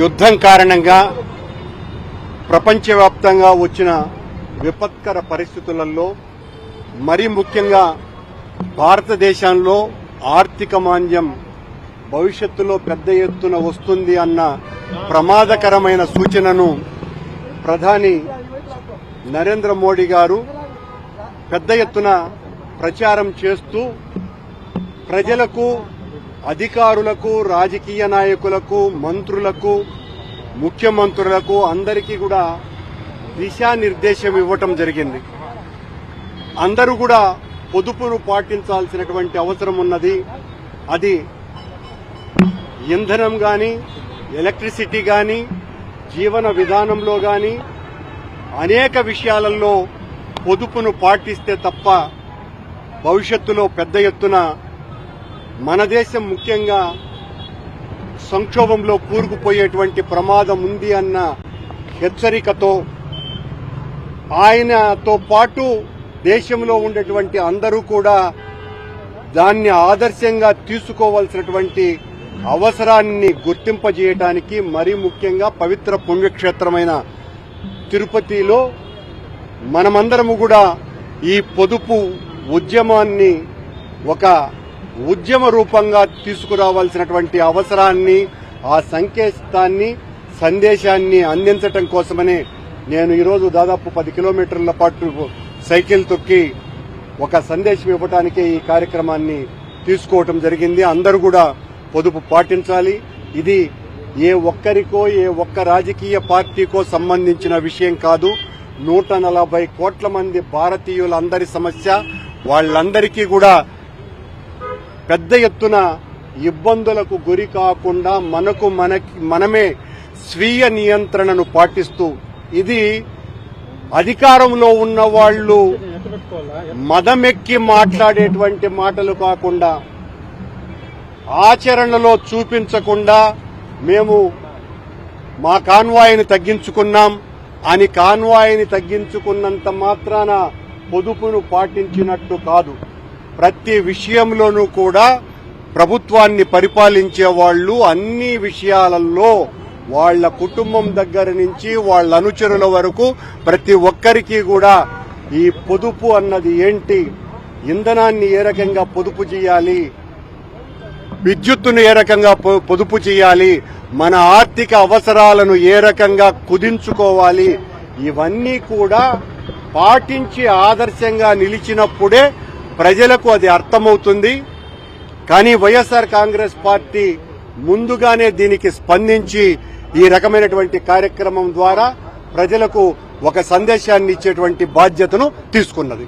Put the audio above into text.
యుద్ధం కారణంగా ప్రపంచవ్యాప్తంగా వచ్చిన విపత్కర పరిస్థితులలో మరీ ముఖ్యంగా భారతదేశంలో ఆర్థిక మాంద్యం భవిష్యత్తులో పెద్ద ఎత్తున వస్తుంది అన్న ప్రమాదకరమైన సూచనను ప్రధాని నరేంద్ర మోడీ గారు పెద్ద ఎత్తున ప్రచారం చేస్తూ ప్రజలకు, అధికారులకు, రాజకీయ నాయకులకు, మంత్రులకు, ముఖ్యమంత్రులకు అందరికీ కూడా దిశానిర్దేశం ఇవ్వటం జరిగింది. అందరూ కూడా పొదుపును పాటించాల్సినటువంటి అవసరం ఉన్నది. అది ఇంధనం గాని, ఎలక్ట్రిసిటీ గాని, జీవన విధానంలో గాని అనేక విషయాలలో పొదుపును పాటిస్తే తప్ప భవిష్యత్తులో పెద్ద ఎత్తున మన దేశం ముఖ్యంగా సంక్షోభంలో కూరుకుపోయేటువంటి ప్రమాదం ఉంది అన్న హెచ్చరికతో ఆయనతో పాటు దేశంలో ఉండేటువంటి అందరూ కూడా దాన్ని ఆదర్శంగా తీసుకోవాల్సినటువంటి అవసరాన్ని గుర్తింపజేయడానికి, మరీ ముఖ్యంగా పవిత్ర పుణ్యక్షేత్రమైన తిరుపతిలో మనమందరము కూడా ఈ పొదుపు ఉద్యమాన్ని ఒక ఉద్యమ రూపంగా తీసుకురావాల్సినటువంటి అవసరాన్ని, ఆ సందేశాన్ని అందించటం కోసమనే నేను ఈరోజు దాదాపు 10 కిలోమీటర్ల పాటు సైకిల్ తొక్కి ఒక సందేశం ఇవ్వటానికే ఈ కార్యక్రమాన్ని తీసుకోవటం జరిగింది. అందరూ కూడా పొదుపు పాటించాలి. ఇది ఏ ఒక్కరికో, ఏ ఒక్క రాజకీయ పార్టీకో సంబంధించిన విషయం కాదు. 140 కోట్ల మంది భారతీయులందరి సమస్య. వాళ్ళందరికీ కూడా పెద్ద ఎత్తున ఇబ్బందులకు గురి కాకుండా మనమే స్వీయ నియంత్రణను పాటిస్తూ, ఇది అధికారంలో ఉన్న వాళ్ళు మదమెక్కి మాట్లాడేటువంటి మాటలు కాకుండా, ఆచరణలో చూపించకుండా మేము మా కాన్వాయ్ని తగ్గించుకున్నాం అని కాన్వాయ్ని తగ్గించుకున్నంత మాత్రాన పొదుపును పాటించినట్టు కాదు. ప్రతి విషయంలోనూ కూడా ప్రభుత్వాన్ని పరిపాలించే వాళ్ళు అన్ని విషయాలలో వాళ్ల కుటుంబం దగ్గర నుంచి వాళ్ల అనుచరుల వరకు ప్రతి ఒక్కరికి కూడా ఈ పొదుపు అన్నది ఏంటి, ఇంధనాన్ని ఏ రకంగా పొదుపు చేయాలి, విద్యుత్తును ఏ రకంగా పొదుపు చేయాలి, మన ఆర్థిక అవసరాలను ఏ రకంగా కుదించుకోవాలి, ఇవన్నీ కూడా పాటించి ఆదర్శంగా నిలిచినప్పుడే ప్రజలకు అది అర్థమవుతుంది. కానీ వైఎస్ఆర్ కాంగ్రెస్ పార్టీ ముందుగానే దీనికి స్పందించి ఈ రకమైనటువంటి కార్యక్రమం ద్వారా ప్రజలకు ఒక సందేశాన్ని ఇచ్చేటువంటి బాధ్యతను తీసుకున్నది.